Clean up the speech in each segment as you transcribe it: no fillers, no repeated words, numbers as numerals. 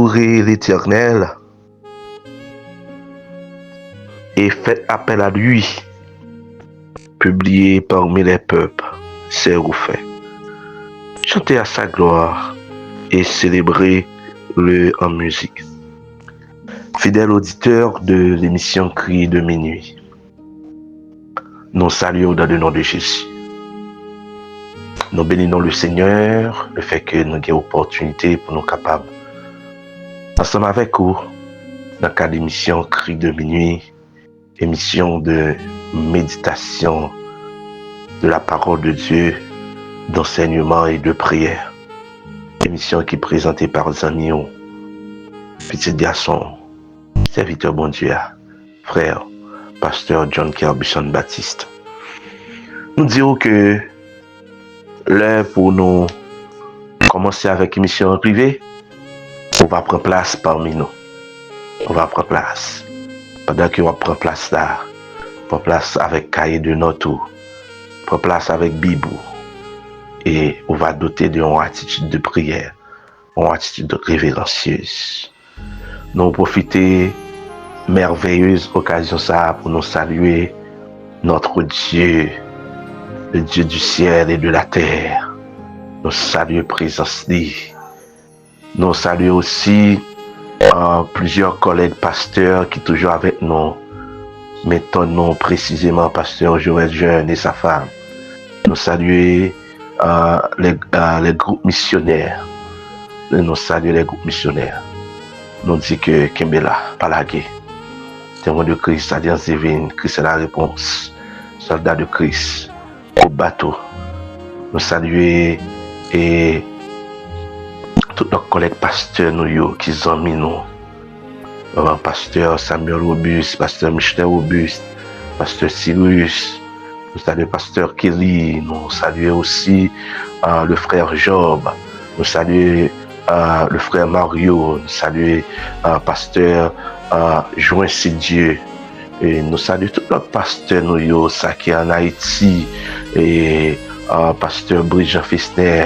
louerez l'Éternel et faites appel à lui. Publiez parmi les peuples ses faits. Chantez à sa gloire et célébrez-le en musique. Fidèles auditeurs de l'émission Cri de minuit, nous saluons dans le nom de Jésus. Nous bénissons le Seigneur, le fait que nous ayons l'opportunité pour nous capables, ensemble avec vous, dans le cadre de l'émission Cri de minuit, émission de méditation de la parole de Dieu, d'enseignement et de prière. Émission qui est présentée par Zanion, petit garçon, serviteur bon Dieu, frère, pasteur John Kerbison Baptiste. Nous dirons que l'heure pour nous commencer avec l'émission privée, on va prendre place parmi nous. On va prendre place. Pendant qu'on va prendre place là, prendre place avec cahier de notes, prendre place avec Bible. Et on va doter d'une attitude de prière, une attitude révérencieuse. Nous profiter merveilleuse occasion ça pour nous saluer notre Dieu, le Dieu du ciel et de la terre. Nous saluer présence lui. Nous saluer aussi plusieurs collègues pasteurs qui sont toujours avec nous. Mettons-nous précisément pasteur Joël Jeune et sa femme. Nous saluer les groupes missionnaires. Nous saluer les groupes missionnaires. Nous disons que Kembela, Palagé, témoin de Christ, Alliance divine, Christ est la réponse. Soldat de Christ, au bateau. Nous saluer et tous nos collègues pasteurs nous qui sont mis nous. Pasteur Samuel Robuste, pasteur Michel Robuste, pasteur Cyrus, nous saluons pasteur Kelly, nous saluons aussi le frère Job, nous saluons le frère Mario, nous saluons pasteur Join Dieu, et nous saluons tous nos pasteurs nous qui en Haïti, et pasteur Brigitte Festner,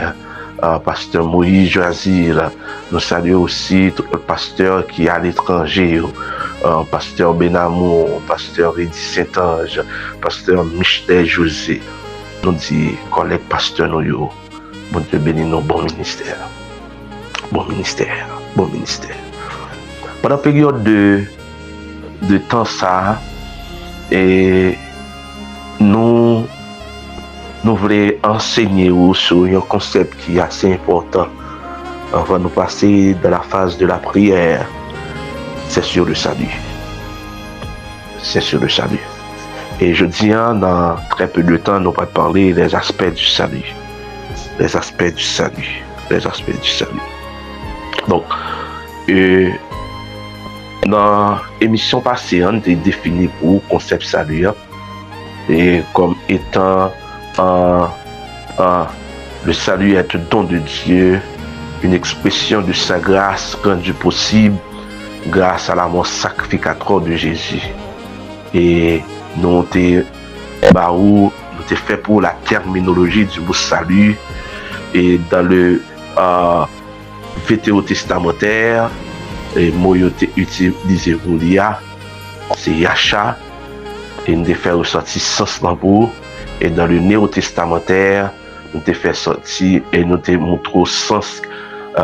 pasteur Moïse Joazir. Nous saluons aussi tous les pasteurs qui sont à l'étranger, pasteur Benamour, pasteur Eddy Saint-Ange, pasteur Michel José. Nous disons, collègues pasteurs, nous, bon Dieu bénis nos bons ministères. Bon ministère, bon ministère. Pendant la période de temps ça, et nous voulons enseigner sur un concept qui est assez important avant de nous passer dans la phase de la prière. C'est sur le salut. C'est sur le salut. Et je dis, dans très peu de temps, nous allons parler des aspects du salut. Les aspects du salut. Les aspects du salut. Donc, dans l'émission passée, on a défini pour le concept salut et comme étant le salut est un don de Dieu, une expression de sa grâce rendue possible grâce à la mort sacrificatoire de Jésus. Et nous avons fait pour la terminologie du mot salut. Et dans le vétérotestamentaire, le mot utilisé pour l'IA, c'est Yacha. Et nous avons fait ressortir sens pour. Et dans le néo-testamentaire, nous avons fait sortir et nous avons montré le sens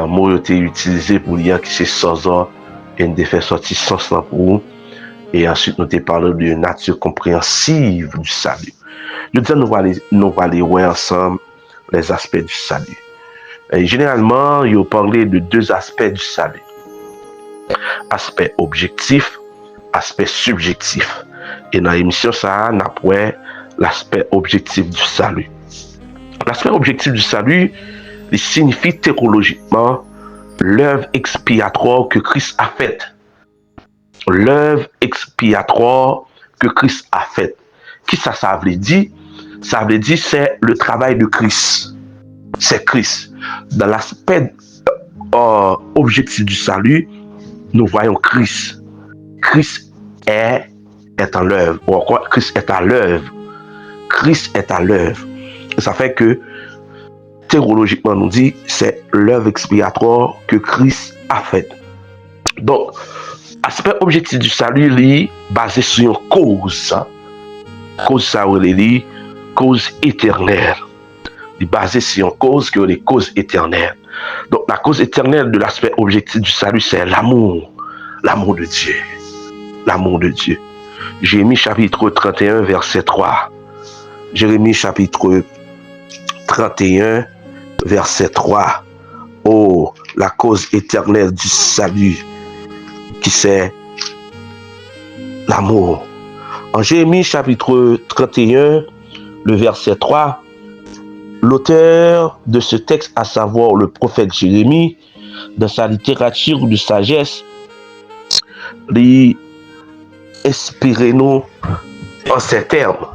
mot utilisé pour l'IA qui c'est sozo. Et nous avons fait sortir sens pour. Et ensuite, nous avons parlé de nature compréhensive du salut. Je dis, nous allons aller voir ensemble les aspects du salut. Et généralement, il y a parlé de deux aspects du salut. Aspect objectif, aspect subjectif. Et dans l'émission, ça, on a pris l'aspect objectif du salut. L'aspect objectif du salut, il signifie théologiquement l'œuvre expiatoire que Christ a faite. L'œuvre expiatoire que Christ a faite. Qui ça veut dire? Ça veut dire c'est le travail de Christ. C'est Christ. Dans l'aspect objectif du salut, nous voyons Christ. Christ est en l'œuvre. Ou encore, Christ est à l'œuvre. Christ est à l'œuvre. Ça fait que, théologiquement, nous dit, c'est l'œuvre expiatoire que Christ a faite. Donc, aspect objectif du salut est basé sur une cause. Cause ça, est cause éternelle. Il est basé sur une cause qui est une cause éternelle. Donc, la cause éternelle de l'aspect objectif du salut, c'est l'amour. L'amour de Dieu. L'amour de Dieu. Jérémie chapitre 31, verset 3. Jérémie chapitre 31, verset 3. Oh, la cause éternelle du salut, qui c'est l'amour. En Jérémie chapitre 31, le verset 3, l'auteur de ce texte, à savoir le prophète Jérémie, dans sa littérature de sagesse, lui inspirez-nous en ces termes.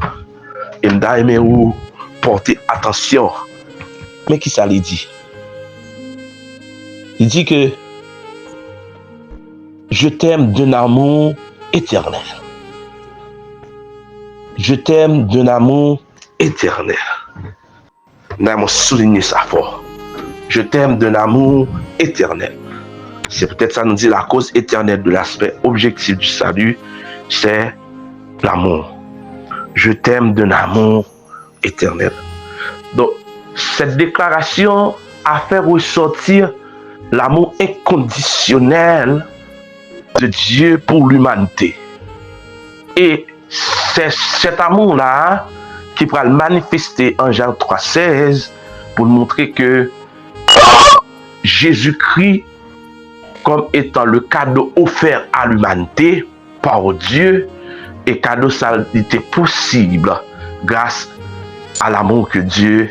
Et m'a aimé ou porter attention. Mais qui ça lui dit? Il dit que je t'aime d'un amour éternel. Je t'aime d'un amour éternel. Nous avons souligné ça fort. Je t'aime d'un amour éternel. C'est peut-être ça nous dit la cause éternelle de l'aspect objectif du salut, c'est l'amour. Je t'aime d'un amour éternel. Donc, cette déclaration a fait ressortir l'amour inconditionnel de Dieu pour l'humanité. Et c'est cet amour-là qui va le manifester en Jean 3,16 pour montrer que Jésus-Christ, comme étant le cadeau offert à l'humanité par Dieu, et cadeau ça était possible grâce à l'amour que Dieu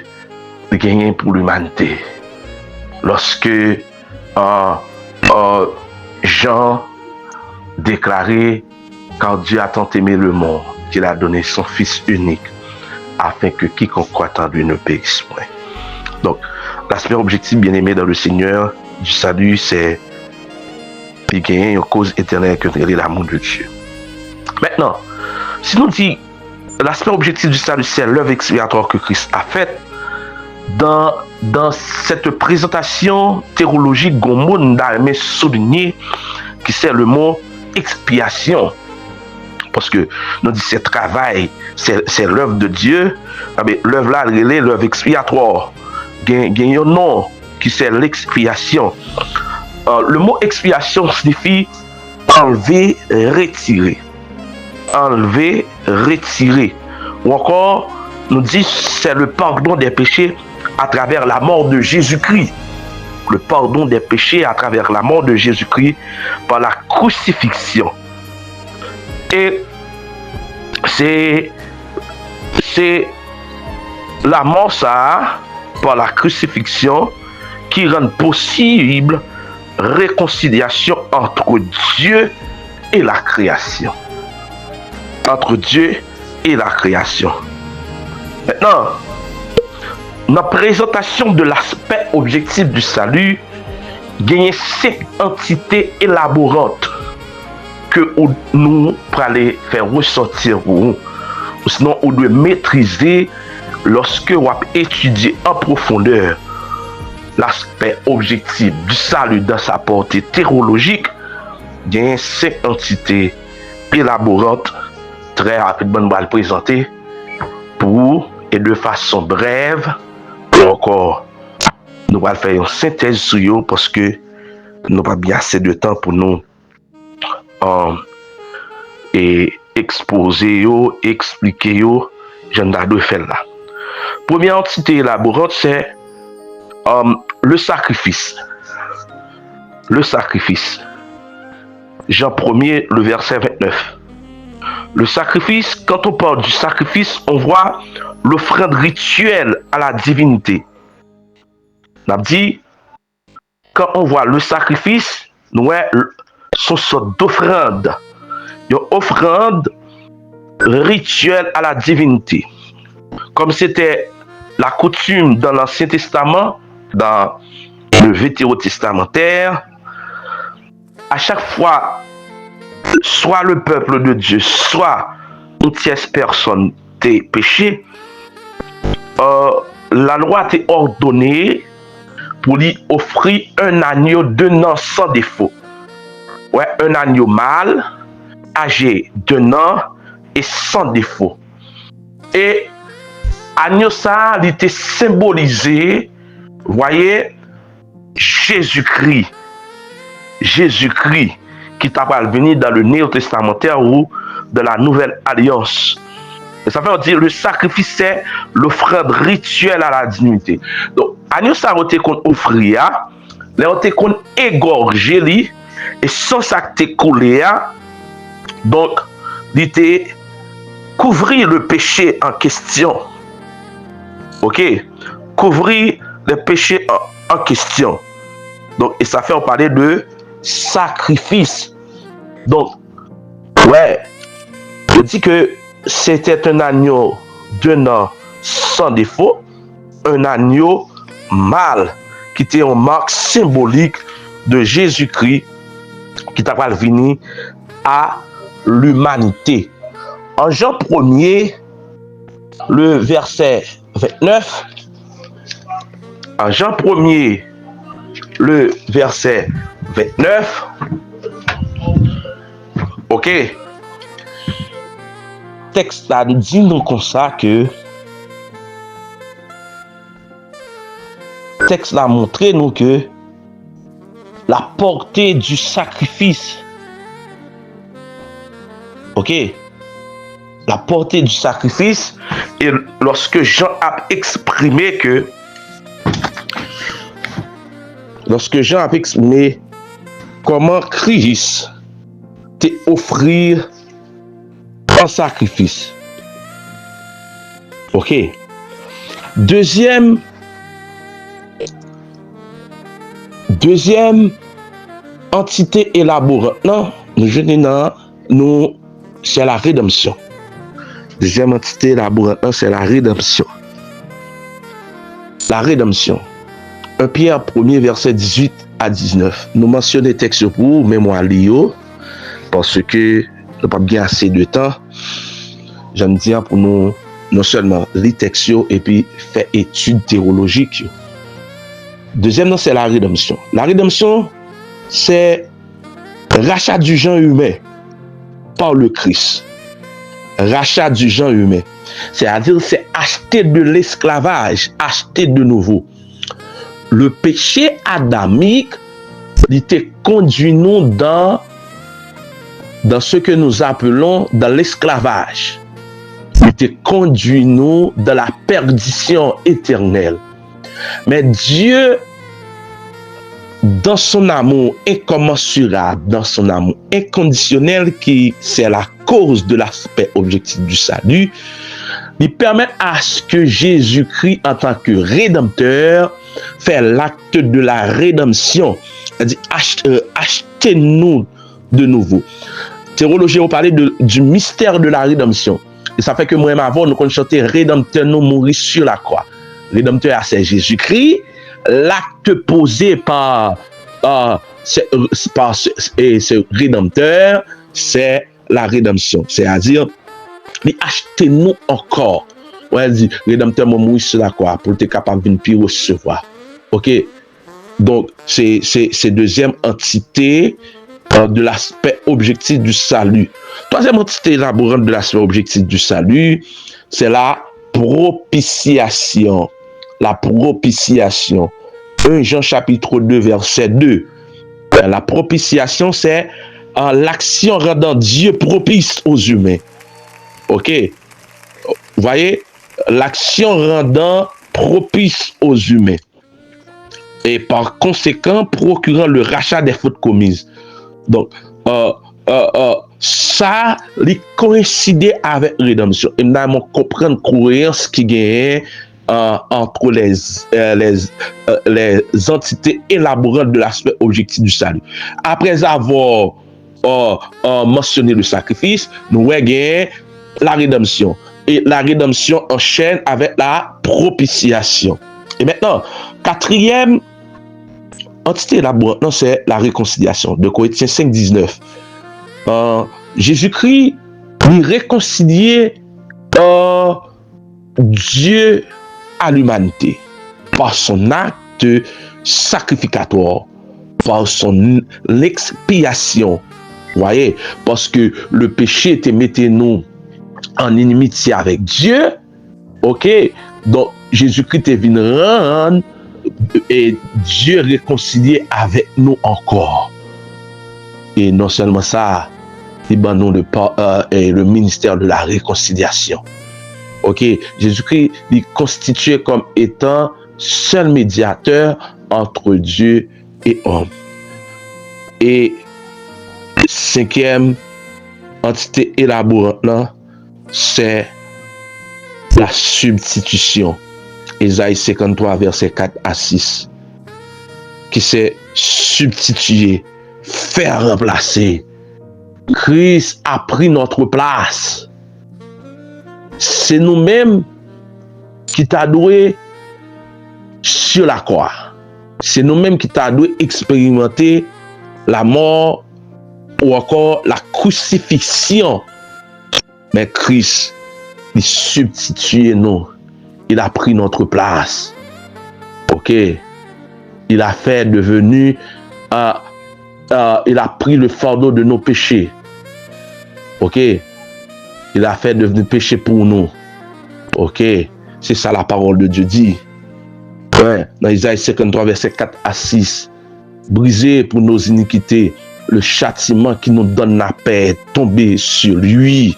a gagné pour l'humanité. Lorsque Jean déclarait, car Dieu a tant aimé le monde qu'il a donné son Fils unique, afin que quiconque croit en lui ne périsse point. Donc, l'aspect objectif bien-aimé dans le Seigneur du salut, c'est de gagner une cause éternelle que est l'amour de Dieu. Maintenant, si nous dit l'aspect objectif du salut, c'est l'œuvre expiatoire que Christ a faite, dans cette présentation théologique, Goumon a aimé souligner que c'est le mot expiation. Parce que nous disons c'est travail, c'est l'œuvre de Dieu. L'œuvre là, elle est l'œuvre expiatoire. Il y a un nom qui c'est l'expiation. Le mot expiation signifie enlever, retirer. Enlever, retirer. Ou encore, nous dit c'est le pardon des péchés à travers la mort de Jésus-Christ. Le pardon des péchés à travers la mort de Jésus-Christ par la crucifixion. Et c'est la mort ça, par la crucifixion, qui rend possible réconciliation entre Dieu et la création. Entre Dieu et la création. Maintenant, notre présentation de l'aspect objectif du salut, gagne 5 entités élaborantes que nous allons faire ressortir ou sinon on doit maîtriser lorsque on étudie en profondeur l'aspect objectif du salut dans sa portée théologique. Il y a 5 entités élaborantes très rapidement nous allons présenter pour et de façon brève. Encore nous allons faire une synthèse sur eux parce que nous n'avons pas bien assez de temps pour nous et exposer yo, expliquer yo, j'en ai faire là. Première entité élaborante, c'est le sacrifice. Le sacrifice. Jean 1er, le verset 29. Le sacrifice, quand on parle du sacrifice, on voit l'offrande rituelle à la divinité. On a dit, quand on voit le sacrifice, nous sont sorte d'offrande. Une offrande rituelle à la divinité. Comme c'était la coutume dans l'Ancien Testament, dans le Vétérotestamentaire, à chaque fois, soit le peuple de Dieu, soit une tierce personne t'est péché, la loi t'est ordonnée pour lui offrir un agneau d'un an sans défaut. Ouais, un agneau mâle, âgé d'un an et sans défaut. Et agneau ça, il était symbolisé, voyez, Jésus-Christ. Jésus-Christ qui t'a venir dans le Néo-Testamentaire ou de la Nouvelle Alliance. Et ça veut dire le sacrifice, c'est l'offrande rituelle à la divinité. Donc, agneau ça a été qu'on offrir, là on été qu'on égorger lui, et sans ça t'est collé, donc, il était couvrir le péché en question. Ok? Couvrir le péché en question. Donc, et ça fait on parler de sacrifice. Donc, ouais, je dis que c'était un agneau d'un an sans défaut, un agneau mâle, qui était une marque symbolique de Jésus-Christ, qui t'a venu à l'humanité. En Jean 1er, le verset 29, en Jean 1er, le verset 29, ok, texte là nous dit nous comme ça que texte là montre nous que la portée du sacrifice, ok, la portée du sacrifice, et lorsque Jean a exprimé que comment Christ t'a offrir un sacrifice. Ok. Deuxième entité élaborante, non, nous, c'est la rédemption. Deuxième entité élaborante, c'est la rédemption. La rédemption. 1 Pierre 1er, verset 18 à 19. Nous mentionnons les textes pour mémoire Lio, parce que nous n'avons pas assez de temps. J'aime dire pour nous, non seulement les textes et puis faire études théologiques. Deuxième, c'est la rédemption. La rédemption, c'est rachat du genre humain par le Christ. Rachat du genre humain. C'est-à-dire, c'est acheter de l'esclavage, acheter de nouveau. Le péché adamique, il te conduit nous dans ce que nous appelons dans l'esclavage. Il te conduit nous dans la perdition éternelle. Mais Dieu, dans son amour incommensurable, dans son amour inconditionnel, qui c'est la cause de l'aspect objectif du salut, il permet à ce que Jésus-Christ, en tant que rédempteur, fait l'acte de la rédemption. C'est-à-dire, achetez-nous de nouveau. Théologiens ont parlé du mystère de la rédemption. Et ça fait que moi-même avant, nous chantons Rédempteur nous mourir sur la croix. Rédempteur, c'est Jésus-Christ. L'acte posé par ce rédempteur, c'est la rédemption. C'est-à-dire, achetez-nous encore. Ouais, dit, rédempteur m'a mourir sur la croix pour être capable de puis recevoir. Ok? Donc, c'est deuxième entité de l'aspect objectif du salut. Troisième entité élaborante de l'aspect objectif du salut, c'est la propitiation. La propitiation. 1 Jean chapitre 2, verset 2. La propitiation, c'est l'action rendant Dieu propice aux humains. Ok? Vous voyez? L'action rendant propice aux humains. Et par conséquent, procurant le rachat des fautes commises. Donc, ça, il coïncide avec rédemption. Et nous allons comprendre la cohérence qui gagne entre les entités élaborantes de l'aspect objectif du salut. Après avoir mentionné le sacrifice, nous voyons la rédemption. Et la rédemption enchaîne avec la propitiation. Et maintenant, quatrième entité élaborante, c'est la réconciliation. De Corinthiens 5, 19. Jésus-Christ lui réconciliait Dieu à l'humanité par son acte sacrificatoire, par son expiation. Vous voyez, parce que le péché était mettait nous en inimitié avec Dieu. Ok, donc Jésus-Christ est venu rendre et Dieu réconcilié avec nous encore. Et non seulement ça, il bat nous le ministère de la réconciliation. Ok, Jésus-Christ est constitué comme étant seul médiateur entre Dieu et homme. Et cinquième entité élaborante là, c'est la substitution. Ésaïe 53, verset 4 à 6. Qui s'est substitué, faire remplacer. Christ a pris notre place. C'est nous-mêmes qui t'a doué sur la croix. C'est nous-mêmes qui t'a doué expérimenter la mort ou encore la crucifixion. Mais Christ, il substitue nous. Il a pris notre place. Ok? Il a fait devenu, il a pris le fardeau de nos péchés. Ok? Il a fait devenir péché pour nous. Ok? C'est ça la parole de Dieu dit. Ouais, dans Isaïe 53, verset 4 à 6. Brisé pour nos iniquités, le châtiment qui nous donne la paix est tombé sur lui.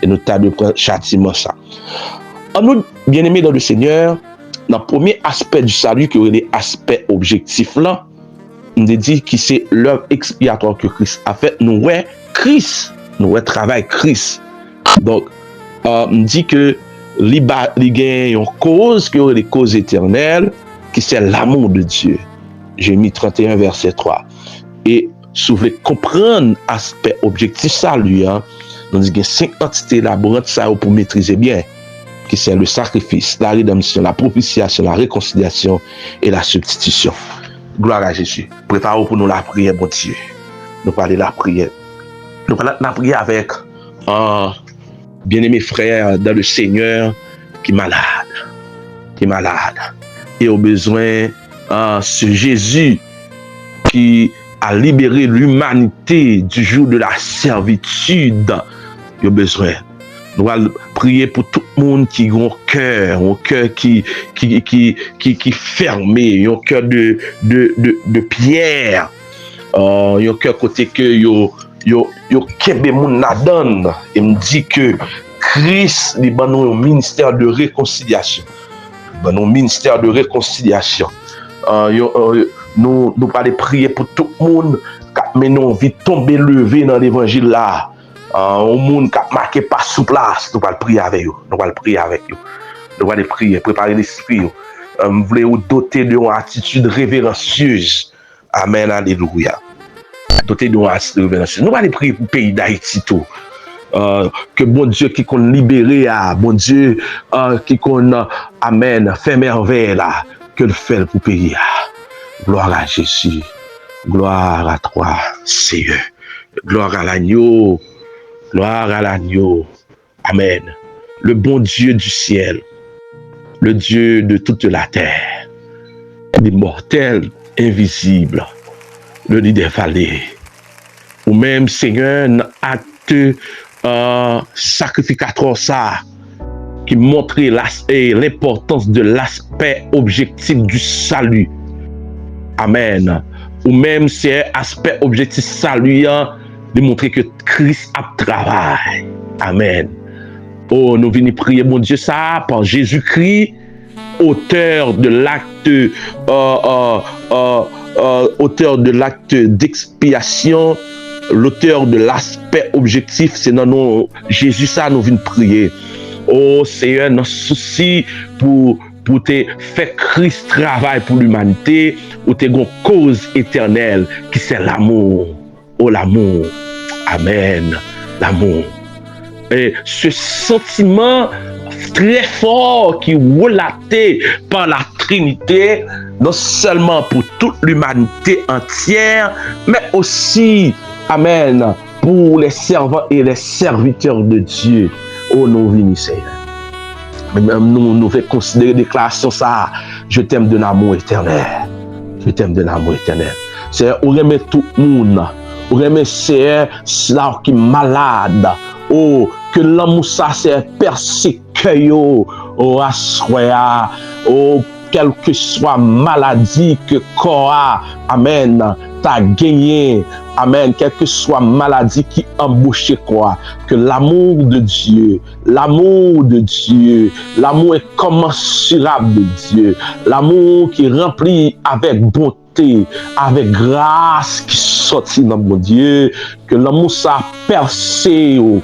Et nous t'avons de prendre châtiment ça. En nous, bien-aimés dans le Seigneur, dans le premier aspect du salut, qui est l'aspect objectif là, on dit que c'est l'œuvre expiatoire que Christ a fait. Nous, ouais, Christ, nous, ouais, travail Christ. Donc, on dit que il y a une cause, qui est les causes éternelles, qui c'est l'amour de Dieu. J'ai mis 31, verset 3. Et si vous voulez comprendre l'aspect objectif salut, hein, on dit qu'il y a 5 entités laborantes ça pour maîtriser bien. Qui c'est le sacrifice, la rédemption, la propitiation, la réconciliation et la substitution. Gloire à Jésus. Préparez-vous pour nous la prière, bon Dieu. Nous parler la prière. Nous parler la prière avec un bien-aimé frère dans le Seigneur qui est malade. Et au besoin, ce Jésus qui a libéré l'humanité du joug de la servitude. Il a besoin. Nous allons prier pour tout le monde qui a un cœur qui est fermé, un cœur de pierre, un cœur côté que yo kebe moun nadan. Et me dit que Christ li ban nou un ministère de réconciliation. Nous parler prier pour tout le monde mais nous vite tomber levé dans l'évangile là. Au monde qui a marqué pas sous place, nous allons prier avec eux. Nous allons prier, préparer l'esprit. Nous voulons vous doter d'une attitude révérencieuse. Amen, alléluia. Doter d'une attitude révérencieuse. Nous allons prier pour le pays d'Haïti tout. Que bon Dieu qui qu'on libéré, bon Dieu qui qu'on amen, fait merveille là, que le fait pour le pays. Gloire à Jésus. Gloire à toi, Seigneur. Gloire à l'agneau. Gloire à l'agneau. Amen. Le bon Dieu du ciel, le Dieu de toute la terre, l'immortel, invisible, le lit des vallées, ou même Seigneur, acte sacrificatoire ça, qui montrait l'importance de l'aspect objectif du salut. Amen. Ou même c'est aspect objectif saluant de montrer que Christ a travaillé. Amen. Oh, nous venons prier, mon Dieu, ça, par Jésus-Christ, auteur de l'acte d'expiation, l'auteur de l'aspect objectif, c'est dans nous, Jésus, ça, nous venons prier. Oh, Seigneur, notre souci pour te faire Christ travail pour l'humanité, ou te une cause éternelle, qui c'est l'amour. Oh, l'amour. Amen. L'amour. Et ce sentiment très fort qui est relaté par la Trinité, non seulement pour toute l'humanité entière, mais aussi, amen, pour les servants et les serviteurs de Dieu. Oh, nous venons, Seigneur. Même nous faisons considérer déclaration ça, je t'aime d'un amour éternel. Je t'aime de l'amour éternel. Seigneur, ou remet tout le monde. Ou remet, Seigneur, cela qui est malade. Oh, que l'amour ça, c'est persécuté. Oh, assoya. Oh, quelle que soit maladie que corps a, amen, t'as gagné, amen, quelle que soit maladie qui embauche quoi, que l'amour de Dieu, l'amour incommensurable de Dieu, l'amour qui est rempli avec bonté, avec grâce qui sortit dans mon Dieu, que l'amour ça percé au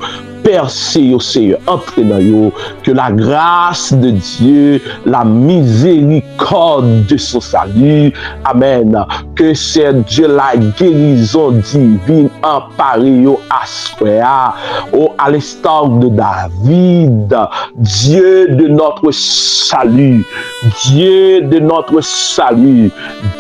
Seigneur, entrez dans yo, que la grâce de Dieu, la miséricorde de son salut, amen, que c'est Dieu la guérison divine emparé yo à soi, à l'instar de David, Dieu de notre salut, Dieu de notre salut,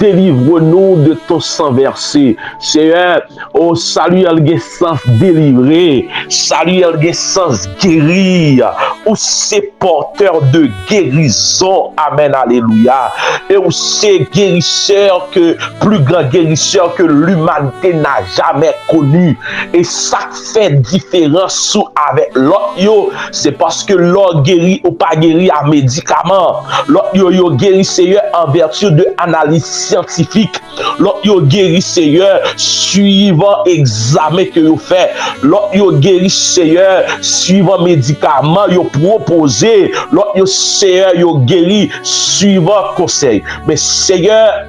délivre-nous de ton sang versé, Seigneur, au salut, elle sens délivré, salut, sens guérir, ou c'est porteur de guérison, amen, alléluia, et où c'est guérisseur que, plus grand guérisseur que l'humanité n'a jamais connu, et ça fait différence avec l'autre, c'est parce que l'autre guérit ou pas guéri à médicament, l'autre yo guérit Seigneur en vertu de analyse scientifique, l'autre yo guérit Seigneur suivant examen que vous fait, l'autre yo guérit Seigneur suivant médicaments yo proposé, l'autre yo Seigneur yo guéri suivant conseil, mais Seigneur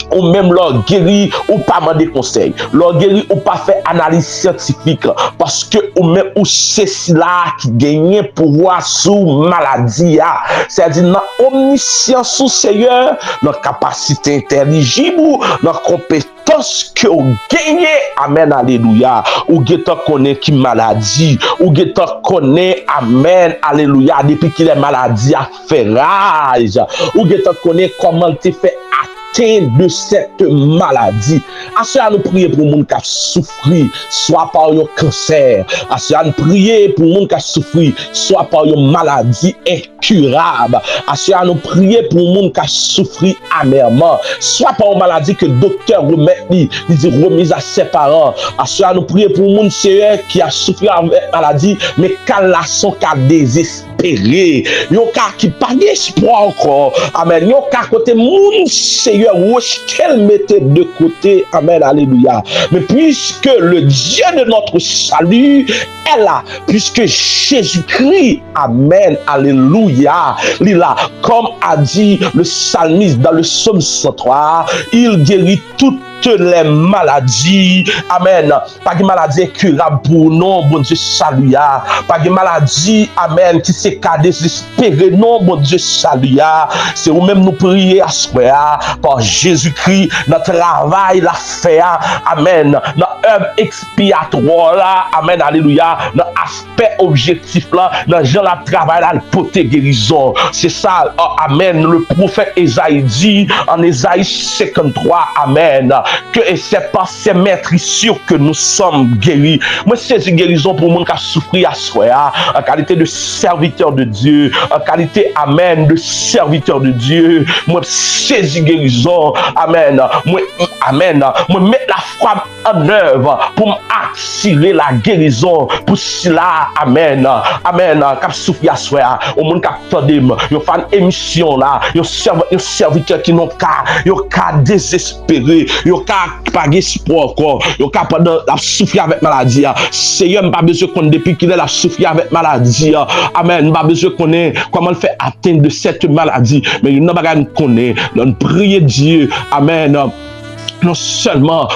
ou même leur guéri ou pas demander conseil, leur guéri ou pas faire analyse scientifique, parce que ou même ou c'est cela qui gagne pouvoir sous maladie, c'est-à-dire dans omniscience sous Seigneur, dans capacité intelligible, dans compétence que vous gagnez, amen, alléluia, ou guetta connaît qui maladie, ou guetta connaît, amen, alléluia, depuis qu'il est maladie à fait rage, ou guetta connaît comment tu fait de cette maladie. À cela nous prier pour les gens qui ont souffert, soit par un cancer. À cela nous prier pour les gens qui ont souffert, soit par une maladie incurable. À cela nous prier pour les gens qui ont souffert amèrement, soit par une maladie que le docteur remet, il dit remise à ses parents. À cela nous prier pour les gens qui ont souffert avec maladie, mais quand la son qui a désespéré, yon ka qui pas d'espoir encore. Amen. Yon ka côté moun Seigneur qu'elle mettait de côté, amen, alléluia. Mais puisque le Dieu de notre salut est là, puisque Jésus-Christ, amen, alléluia, il est là, comme a dit le psalmiste dans le psaume 103, il guérit toutes les maladies, amen, pas de maladie incurable pour nous, bon Dieu, salut, pas de maladie, amen, qui s'est désespéré, non, bon Dieu, salut, c'est vous même nous prier à ce par Jésus-Christ, notre travail, la fait, amen, notre œuvre expiatoire, là, amen, alléluia, notre aspect objectif, là, dans genre la travail, là, le poté guérison, c'est ça, amen, le prophète Esaïe dit, en Esaïe 53, amen, que c'est par ces maîtrisures que nous sommes guéris. Moi, c'est une guérison pour moi qui a souffert à soi, en qualité de serviteur de Dieu, en qualité, amen, de serviteur de Dieu. Moi, c'est une guérison, amen. Moi, amen. Moi, mettre la foi en œuvre pour m'attirer la guérison. Pour cela, amen. Amen. Quand souffrir à soi, au monde qui a attendu, il fait une émission là, il serviteur qui n'ont qu'à désespérer, pas d'espoir encore, yo ka pendant la souffrir avec maladie. Seigneur, pas besoin qu'on depuis qu'il est la souffrir avec maladie. Amen, pas besoin qu'on ait comment le faire atteindre de cette maladie, mais il n'a pas qu'à connaître. On prie Dieu. Amen. Non seulement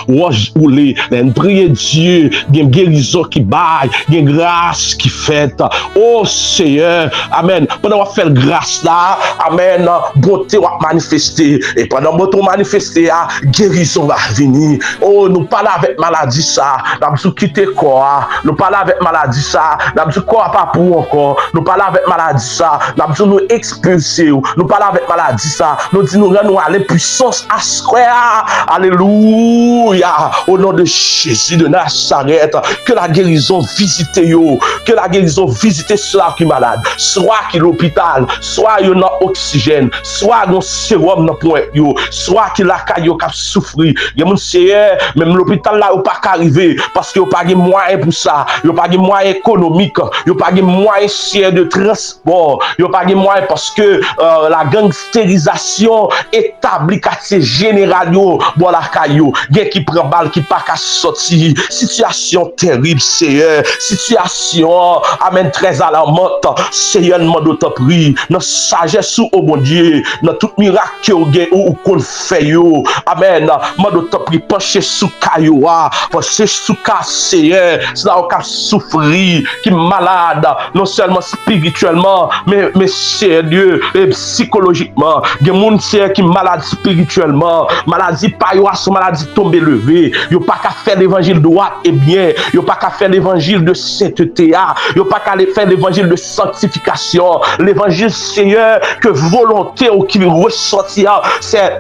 rouler, mais prier Dieu, il y a une guérison qui baille, il y a une grâce qui fait. Oh Seigneur, amen. Pendant qu'on fait grâce là, amen, bonté va manifester. Et pendant que bonté manifester, guérison va venir. Oh, nous parlons avec maladie ça, nous avons quitté corps. Nous parlons avec maladie ça, nous avons corps pas pour encore. Nous parlons avec maladie ça, nous avons nous expulser. Nous parlons avec maladie ça, nous disons nous aller puissance à square. Alléluia. Alléluia. Au nom de Jésus de Nazareth, que la guérison visite yo, que la guérison visite ceux qui sont malades, soit qui l'hôpital, soit yo dans oxygène, soit dans sérum dans point yo, soit qui la caillou qui souffrir. Il y a mon Seigneur, même l'hôpital là ou pas arriver parce que yo pas de moyens pour ça, yo pas de moyens économiques, yo pas de moyens de transport, yo pas de moyens parce que la gangstérisation établie quartier général yo, bon la caillou, gen qui prend balle qui pas qu'à sortir, situation terrible Seigneur, situation amen très alarmante, Seigneur demande au temps pris, dans sagesse au bon Dieu, dans tout miracle que ou qu'on fait yo, amen, demande au temps pris pencher sous caillou, pencher sous Seigneur, c'est là où on souffrir, qui malade, non seulement spirituellement, mais sérieux et psychologiquement. Il y a des gens qui sont malades spirituellement, maladie pailloise, maladie tombée levée. Il n'y a pas qu'à faire l'évangile droit et bien, il n'y a pas qu'à faire l'évangile de sainteté, il n'y a pas qu'à faire l'évangile de sanctification. L'évangile Seigneur, que volonté ou qui ressortira, c'est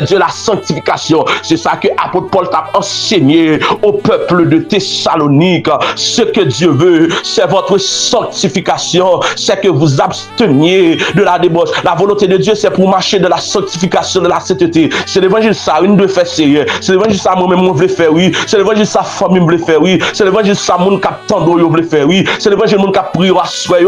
Dieu la sanctification. C'est ça que l'apôtre Paul t'a enseigné au peuple de Thessalonique. Ce que Dieu veut, c'est votre sanctification. C'est que vous absteniez de la débauche. La volonté de Dieu, c'est pour marcher de la sanctification, de la sainteté. C'est l'évangile ça, une de faire sérieux. C'est l'évangile ça, moi-même, je veux faire, oui. C'est l'évangile ça, famille, je veux faire, oui. C'est l'évangile ça, mon cap tando, je veux faire, oui. C'est l'évangile mon cap prier à soi,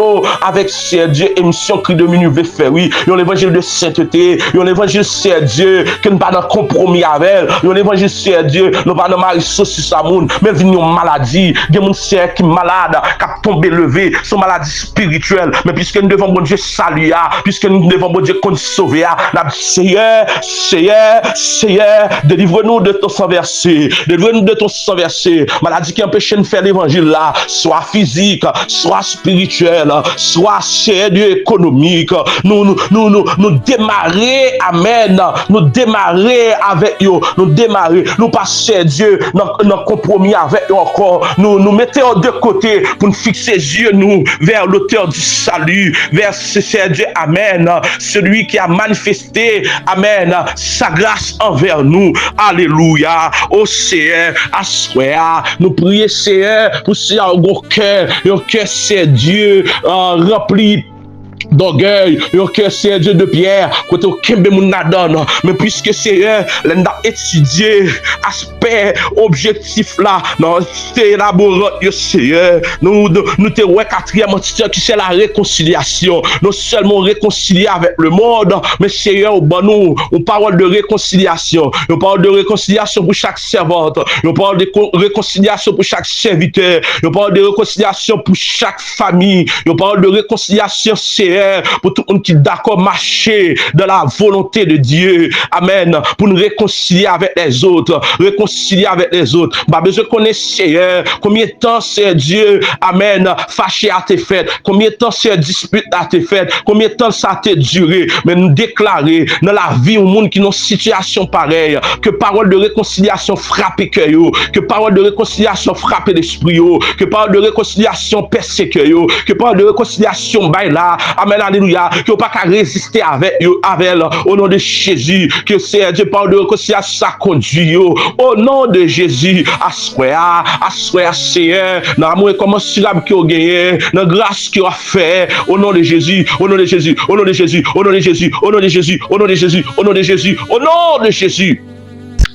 avec c'est Dieu, émission cri de minuit, veut faire, oui. Il y a l'évangile de sainteté. Il y a l'évangile c'est Dieu, que nous pas dans compromis avec elle. Nous l'évangile c'est Dieu, nous pas dans mari saucisse ça moun, mais vinn une maladie, des moun c'est qui malade, qui a tombé levé, son maladie spirituelle, mais puisque nous devons bon Dieu saluer, puisque nous devons bon Dieu qu'on sauver, la Seigneur, délivre-nous de ton sang versé, délivre-nous de ton sang versé, maladie qui empêche de faire l'évangile là, soit physique, soit spirituel, soit sérieux économique, nous démarrer, amen, nous démarrer avec eux, nous démarrer, nous passer Dieu dans compromis avec eux encore, nous mettons de côté pour nous fixer les yeux nous vers l'auteur du salut, vers ce Dieu, amen, celui qui a manifesté, amen, sa grâce envers nous, alléluia, au Seigneur, à soi, nous prions Seigneur pour ce cœur, c'est Dieu rempli d'orgueil, que c'est Dieu de pierre, côté Kembe Mounadon, mais puisque c'est l'on a étudié aspect objectif là, non, c'est élaboré, nous te ouais quatrième entité qui c'est la réconciliation, non seulement réconcilier avec le monde, mais c'est au bon nous, on parle de réconciliation, on parle de réconciliation pour chaque servante, on parle de réconciliation pour chaque serviteur, on parle de réconciliation pour chaque famille, on parle de réconciliation pour tout le monde qui est d'accord marcher dans la volonté de Dieu, amen, pour nous réconcilier avec les autres, bah besoin de connaître Seigneur, combien de temps c'est Dieu, amen, fâché à tes fêtes, combien de temps c'est dispute à tes fêtes, combien de temps ça a duré, mais nous déclarer dans la vie au monde qui ont une situation pareille, que parole de réconciliation frappe cœur, que parole de réconciliation frappe l'esprit, que parole de réconciliation perce cœur, que parole de réconciliation baille là, amen, alléluia, que vous pas qu'à résister avec elle, au nom de Jésus, que c'est Dieu parle de réconciliation, ça conduit, au nom de Jésus, assoya, Seigneur, dans l'amour incommensurable que vous gagnez, dans la grâce que vous fait, au nom de Jésus, au nom de Jésus, au nom de Jésus, au nom de Jésus, au nom de Jésus, au nom de Jésus, au nom de Jésus, au nom de Jésus,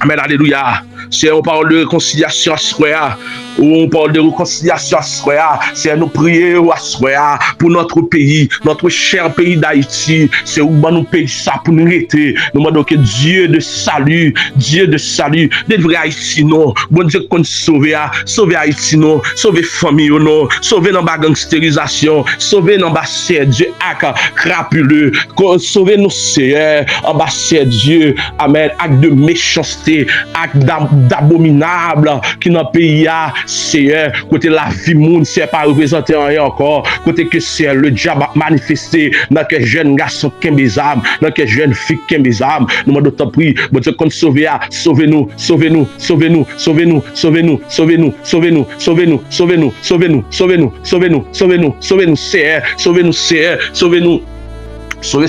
amen, alléluia. C'est on parle de réconciliation à soi, on parle de réconciliation à soi, c'est nous prier à soi pour notre pays, notre cher pays d'Haïti, c'est où nous pays ça pour nous arrêter, nous demandons que Dieu de salut, délivrer Haïti non, bon Dieu qu'on sauver Haïti non, sauver famille non, sauver dans la gangstérisation, sauver dans la Dieu avec crapuleux, sauver nos seigneurs, en bas Dieu, amen, acte de méchanceté, acte d'abominable qui dans le pays a Seigneur, côté la vie monde c'est pas représenté rien encore, côté que c'est le diable manifesté dans que jeune garçon qui mes âmes, dans que jeune fille qui mes âmes, nous demandons tant prie, bon Dieu qu'on sauvez-nous, Seigneur, sauvez-nous. Sauver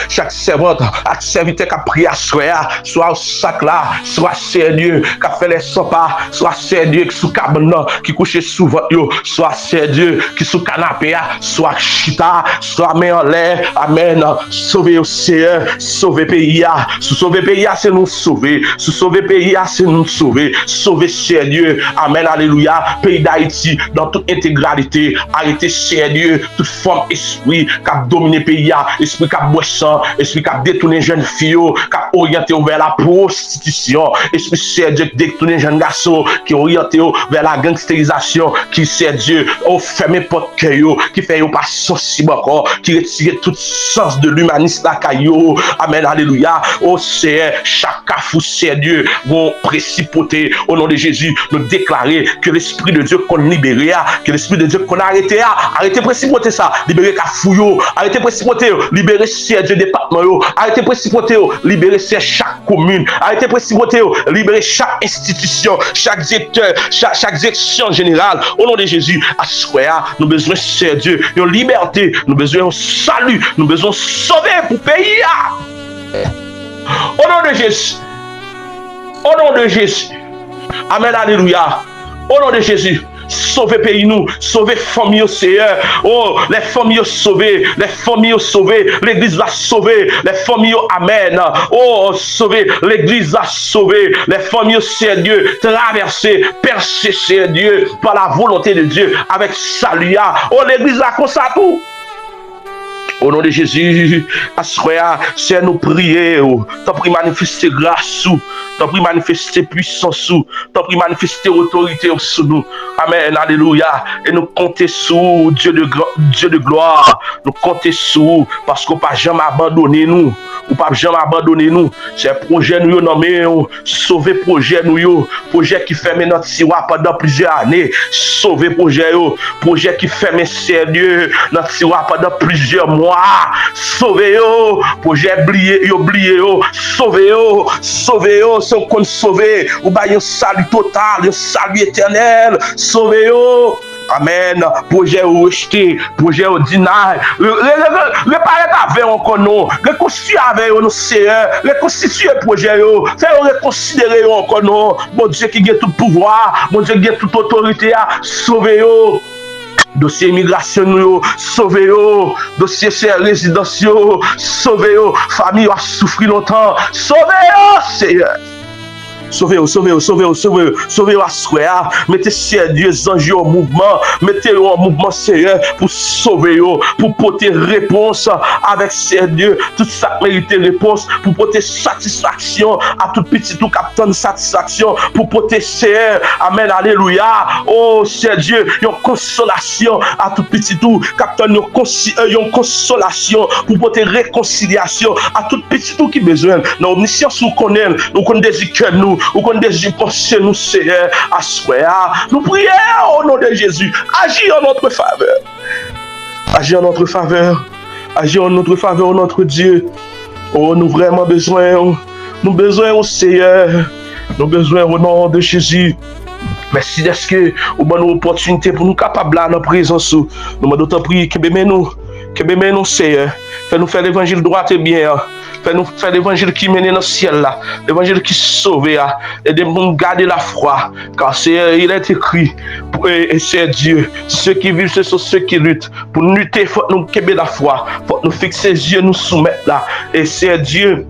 chaque servante, chaque serviteur qui a pris à soya, soit au sac là, soit Dieu qui a fait les sopas, soit Dieu qui sous cabane, qui couche sous votre, soit Dieu qui sous canapé, soit chita, soit main en l'air, amen. Sauver au Seigneur, sauver pays, sauver pays, c'est nous sauver, sauver pays, c'est nous sauver, sauver Dieu, amen, alléluia. Pays d'Haïti, dans toute intégralité, arrêter Dieu, toute forme esprit qui a dominé le pays, esprit qui a boissant, esprit qui a détourné les jeunes filles, qui a orienté vers la prostitution, esprit c'est Dieu qui détourne les jeunes garçons, qui orienté vers la gangstérisation, qui c'est Dieu, fermer porte cœur, qui fait pas sensible encore, qui retire tout sens de l'humanisme la caillou, amen, alléluia. Oh c'est chaque fou c'est Dieu, vont précipiter au nom de Jésus, nous déclarer que l'esprit de Dieu qu'on libéré, que l'esprit de Dieu qu'on a arrêté, arrêtez précipiter ça, libérer Kafouyo, arrêtez précipiter, libérer c'est Dieu département, arrêtez précipiter, libérer c'est chaque commune, arrêtez précipiter, libérer chaque institution, chaque directeur, chaque direction générale, au nom de Jésus, à ce nous avons besoin de Dieu, une liberté, nous avons besoin de salut, nous avons besoin de sauver pour le pays. Au nom de Jésus, au nom de Jésus, amen, alléluia, au nom de Jésus. Sauver pays nous, sauver famille au Seigneur. Oh, les familles sauvées, les familles sauvées, l'église va sauver, les familles, amen. Oh, sauver, l'église va sauver, les familles, c'est Dieu, traverser, percer, c'est Dieu, par la volonté de Dieu, avec salut. Oh, l'église va comme ça tout. Au nom de Jésus, assoya, c'est nous prier, t'as pris manifester grâce, t'as pris manifester puissance, t'as pris manifester autorité sous nous. Amen, alléluia. Et nous compter sur Dieu de gloire, nous compter sur, parce qu'on ne peut jamais abandonner nous. Ou pas jamais abandonner nous. C'est projet nous nommé, sauver projet nous, projet qui ferme notre tiroir pendant plusieurs années. Sauver projet qui ferme sérieux notre tiroir pendant plusieurs mois. Sauver projet oublié, sauver si on compte sauver, ou bien un salut total, un salut éternel. Sauver amen, projet rejeté, projet ordinaire. Réparer avec encore non, reconstituer avec nous Seigneur, reconstituer projet faire reconsidérer encore non. Mon Dieu qui a tout pouvoir, mon Dieu qui a toute autorité à sauver dossier immigration, sauver dossier résidence, sauver famille a souffert longtemps, sauver Seigneur. Sauvez à soi, mettez Dieu anges en mouvement, mettez-le en mouvement Seigneur pour sauver, pour porter réponse avec Dieu, tout ça mérite réponse, pour porter satisfaction à tout petit tout captant de satisfaction, pour porter Seigneur, amen, alléluia, oh c'est Dieu, une consolation à tout petit tout captant une consolation, pour porter réconciliation à tout petit tout qui besoin, nos omniscience nous connaît des cœurs nous, ou qu'on désire penser nous Seigneur à soi. Nous prions au nom de Jésus. Agis en notre faveur. Agis en notre faveur. Agis en notre faveur, notre Dieu. Oh, nous vraiment besoin. Nous besoin au Seigneur. Nous besoin au nom de Jésus. Merci d'être que vous avez une opportunité pour nous capables à notre présence. Nous m'en prier que nous Seigneur. Fais-nous faire l'évangile droit et bien. Fais-nous faire l'évangile qui mène dans le ciel là, l'évangile qui sauve là, et de nous garder la foi, car il est écrit, et c'est Dieu, ceux qui vivent, ce sont ceux qui luttent. Pour lutter, il faut nous québer la foi, il faut nous fixer les yeux, nous soumettre là, et c'est Dieu.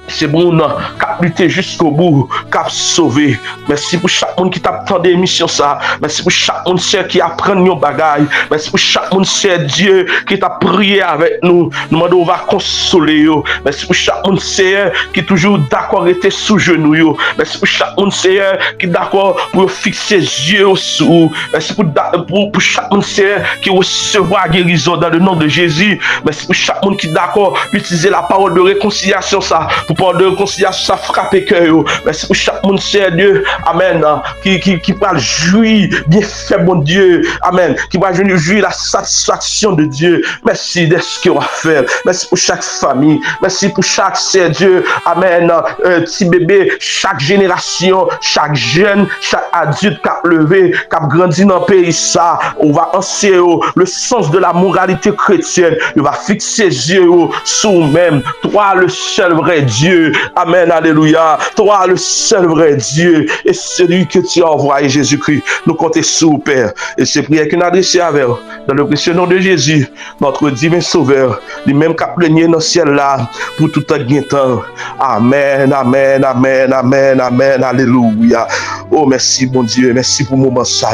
C'est bon, qui a lutté jusqu'au bout, qui a sauvé. Merci pour chaque monde qui t'a attendu l'émission ça. Merci pour chaque monde qui apprend nos bagailles. Merci pour chaque monde, c'est Dieu qui t'a prié avec nous. Nous demandons, on va consoler. Merci pour chaque monde, c'est qui est toujours d'accord était sous genoux. Merci pour chaque monde, c'est qui est d'accord pour fixer les yeux sous. Merci pour chaque monde, c'est qui recevra guérison dans le nom de Jésus. Merci pour chaque monde qui est d'accord pour utiliser la parole de réconciliation ça. Pour pour parler de réconciliation, ça frappe cœur. Merci pour chaque monde, Seigneur Dieu, amen, qui va jouir, bien fait, mon Dieu, amen, qui va jouir la satisfaction de Dieu. Merci de ce qu'il va faire. Merci pour chaque famille. Merci pour chaque, Seigneur Dieu, amen, petit bébé, chaque génération, chaque jeune, chaque adulte qui a levé, qui a grandi dans le pays, ça, on va enseigner le sens de la moralité chrétienne. Il va fixer les yeux sur nous-mêmes. Toi, le seul vrai Dieu. Amen, alléluia. Toi, le seul vrai Dieu. Et celui que tu as envoyé, Jésus-Christ. Nous comptons sur vous, Père. Et c'est prière que nous adressons avec vous. Dans le précieux nom de Jésus, notre divin Sauveur, lui-même qui a régné dans le ciel là, pour tout un temps. Amen, amen, amen, amen, amen, alléluia. Oh, merci, bon Dieu. Merci pour le moment ça.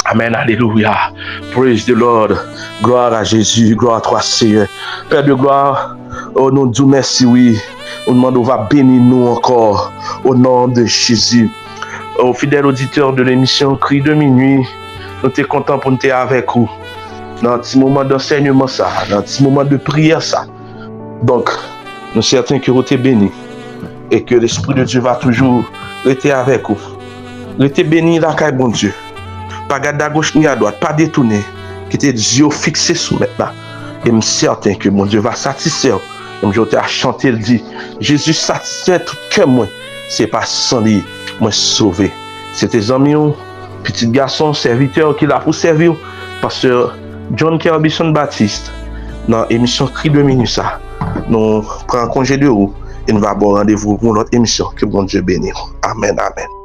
Amen, alléluia. Praise the Lord. Gloire à Jésus, gloire à toi, Seigneur. Père de gloire, oh, nous disons merci, oui. On demande, on va bénir nous encore, au nom de Jésus. Aux fidèles auditeurs de l'émission Cri de minuit, nous sommes contents pour nous être avec vous. Dans un petit moment d'enseignement, ça, dans un petit moment de prière, ça. Donc, nous sommes certains que vous êtes bénis et que l'Esprit de Dieu va toujours rester avec vous. Restez bénis là, car bon Dieu. Pas garder à gauche ni à droite, pas détourner, qui tes yeux fixés sur maintenant. Et je suis certain que mon Dieu va satisfaire. Comme je t'ai chanté, il dit, Jésus satisfait tout cœur moi. C'est pas sans lui, moi sauvé. C'est tes amis, petit garçon, serviteur qui l'a pour servir. Pasteur John Kerbison Baptiste, dans l'émission Cri de minuit, ça. Nous prenons congé de vous et nous allons avoir rendez-vous pour notre émission. Que bon Dieu bénisse. Amen, amen.